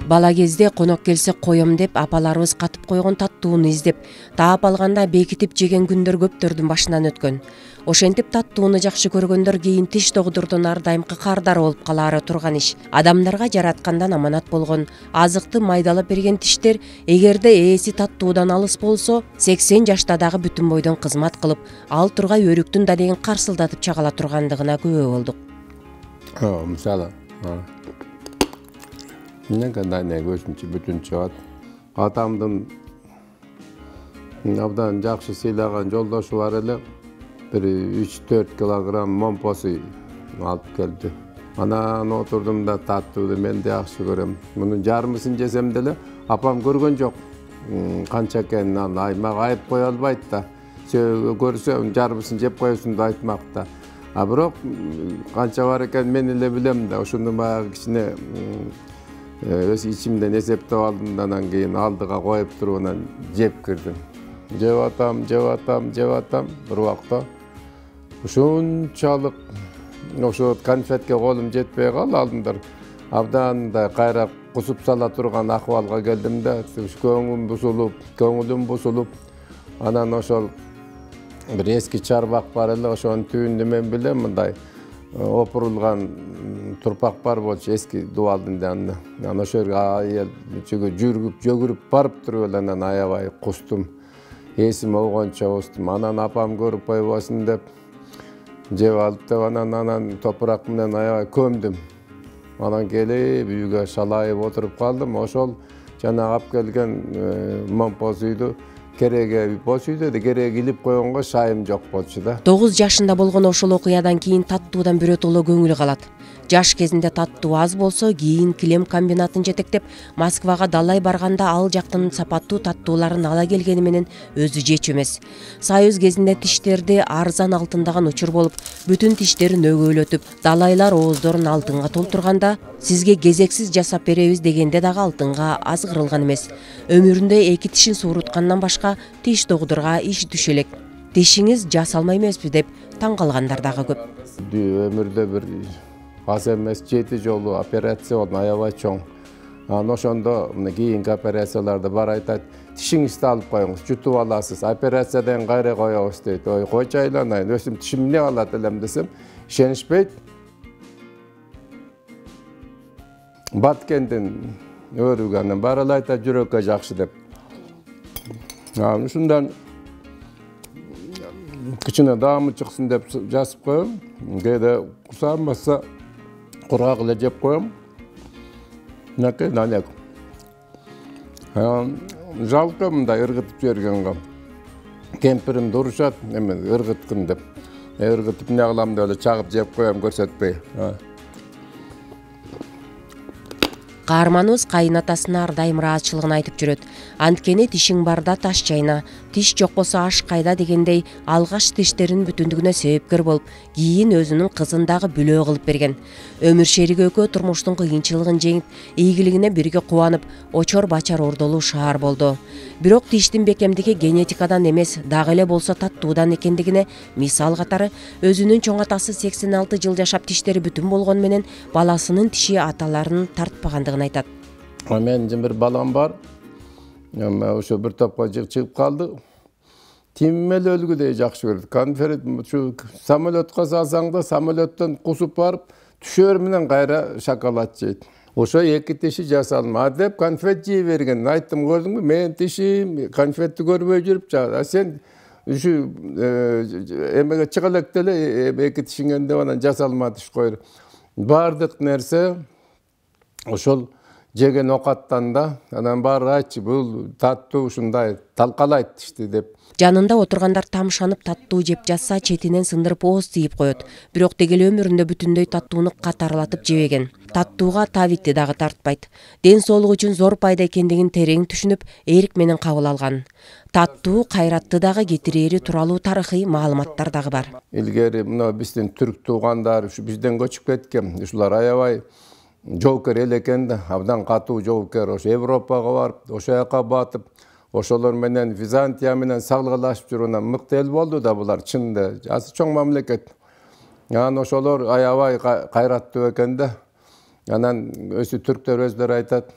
Бала кезде конок келсе коем деп апаларыбыз катып койгон таттууну издеп, таап алганда бекитип жеген күндөр көптөрдүн башынан өткөн. Ошентип таттууну жакшы көргөндөр кийин тиш тогдурдун ар дайымкы кардары болуп калаары турган иш. Адамдарга жараткандан аманат болгон азыкты майдалап берген тиштер эгерде ээси таттуудан алыс болсо, 80 жашта дагы бүтүн бойдон кызмат кылып, ал тургай өрүктүн далегин карсылдатып чагала тургандыгына күбө болдук. Мисалы, мен кандай көзүнчө бүтүн чыгат. Атамдын абдан жакшы сыйлаган жолдошу бар эле. Bir 3-4 kilogram momposu alıp geldi. Anан oturdum da tattıydı, ben de yaxşı görem. Bunun jarmısın jesem dele, apam görgön jok. Kança ekenini aymak ayıp koya albaydı da. Görse jarmısın jep koyusun da aytmakta. Bирок kança var eken men ele bilem de. Oşundan bayağı kişine öz içimden eseptep aldımdan keyin aldığa koyup turunan jep kirdim. Jep atam bir vakta. Ушунчалык ошо конфетке колум жетпей калды алдымдар. Абдан да кайра кусуп сала турган акыбалга келдим да, көңүлүм бузулуп, анан ошол бир эски чарбак бар эле, ошонун түбүндө мен билем мындай опурулган турпак бар болчу эски дубалдын жанында. Анан ошол жерге жүрүп барып туруп эле анан аябай кустум. Эсим болгончо кустум. Анан апам көрүп койбосун деп жеп алып деп анан топурак менен аябай көмдүм. Анан келип үйгө шалайып отуруп калдым. Ошол жанагы алып келген момпоз үйдү бош үйдө да кереги илип койгонго шайым жок болчу да. 9 жашында болгон ошол окуядан кийин таттуудан бирөтөлө көңүлү калат. Жаш кезинде таттуу аз болсо, кийин килем комбинатын жетектеп, Москвага далай барганда ал жактын сапаттуу таттууларын ала келгени менен өзү жечү эмес. Союз кезинде тиштерди арзан алтындаган учур болуп, бүтүн тиштерин өгөөлөтүп, далайлар ооздорун алтынга толтурганда, сизге кезексиз жасап беребиз дегенде дагы алтынга аз кырылган эмес. Өмүрүндө 2 тишин suuruткандан башка тиш тогдурга иш түшө элек. Тишиңиз жасалмай эмеспи деп таң калгандар дагы көп. Өмүрдө бир аз эмес 7 жолу операция болду, аябай чоң. Анан ошондо кийинки операцияларда бар айтат, тишиңизди алып коюңуз, жутуп аласыз, операциядан кайра коебуз дейт. Ой, койчу айланайын, өзүм тишим эмне калат элем десем, ишенишпейт. Баткендин өрүгөнүн баары эле айтат, жүрөккө жакшы деп. Ушундан кичине даамы чыксын деп жазып коем. Кээде кусамаса кургак эле жеп коем. Наке далек. Жалко мындай ыргытып жибергенге. Кемпиримди урушат, эме ыргыткын деп. Ыргытып эмне кылам деп эле чагып жеп коем, көрсөтпөй. Каарманыбыз кайынатасына ар дайым ыраазычылыгын айтып жүрөт. Анткени тишиң барда таш чайна, тиш жок болсо аш кайда дегендей алгаш тиштеринин бүтүндүгүнө себепкер болуп, кийин өзүнүн кызын дагы бүлөө кылып берген. Өмүр шерик экөө турмуштун кыйынчылыгын жеңип, ийгилигине бирге кубанып, очор бачар ордолуу шаар болду. Бирок тиштин бекемдиги генетикадан эмес, дагы эле болсо таттуудан экендигине мисал катары өзүнүн чоң атасы 86 жыл жашап тиштери бүтүн болгону менен баласынын тиши аталарын тартпагандыгын айтат. Мен бир балам бар. Ошо бир топко чыгып калды. Тиммел өлгүдөй жакшы көрдү. Конфет ушу самолетко салсаң да самолеттен кусуп барып, түшөр менен кайра шоколад жейт. Ошо 2 тиши жасалма деп конфет жей берген. Айттым, көрдүңбү? Мен тишим конфетти көрбөй жүрүп жагат. Сен ушу эмеге чыга элек деле 2 тишиңен деп анан жасалма тиш койду. Бардык нерсе ошол жеген окаттан да, анан баары айтчы, бул таттуу ушундай талкалайт тишти деп. Жанында отургандар тамшанып таттуу жеп жатса, четинен сындырып ооз тийип коет. Бирок дегел өмүрүндө бүтүндөй таттууну катарлатып жебеген. Таттууга табитти дагы тартпайт. Ден соолук үчүн зор пайда экендигин терең түшүнүп, эрк менен кабыл алган. Таттуу кайратты дагы кетирери тууралуу тарыхый маалыматтар дагы бар. Илгери мына биздин түрк туугандар ушу бизден көчүп кеткен. Ушулар аябай жоокер эл экен да, абдан катуу жоокер. Ошо Европага барып, ошо жака батып, ошолор менен Византия менен сагылашып жүргөн мыкты эл болду да булар, чынында. Асы чоң мамлекет. Анан ошолор аябай кайраттуу экен да. Анан өзү түрктөр өздөрү айтат,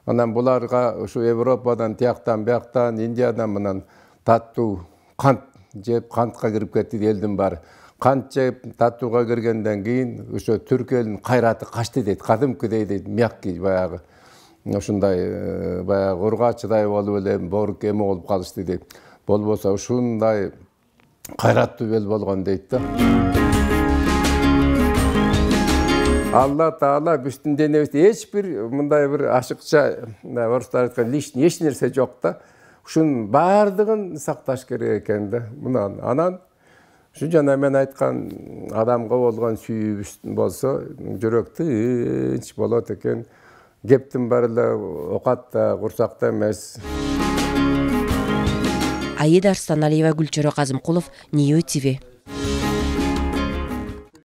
Анан буларга ушу Европадан, тияктан, бияктан, Индиядан мынан таттуу кант жеп, кантка кирип кетти элдин баары. Кант жеп, таттууга киргенден кийин ошо түрк элинин кайраты качты дейт. Кадимкидей дейт, мяккий баягы. Ушундай баягы ургачыдай болуп эле боорук эме болуп калышты дейт. Болбосо ушундай кайраттуу эл болгон дейт да. Алла Таала биздин денебизде эч бир мындай бир ашыкча, орустар айткан лишний эч нерсе жок да. Ушунун баардыгын сакташ керек экен да. Мынан анан ушу жана мен айткан адамга болгон сүйүүбүз болсо, жүрөк тынч болот экен. Кептин баары эле окатта, курсакта эмес. Аида Арстаналиева, Гүлчөрө Казымкулов, Нью ТВ.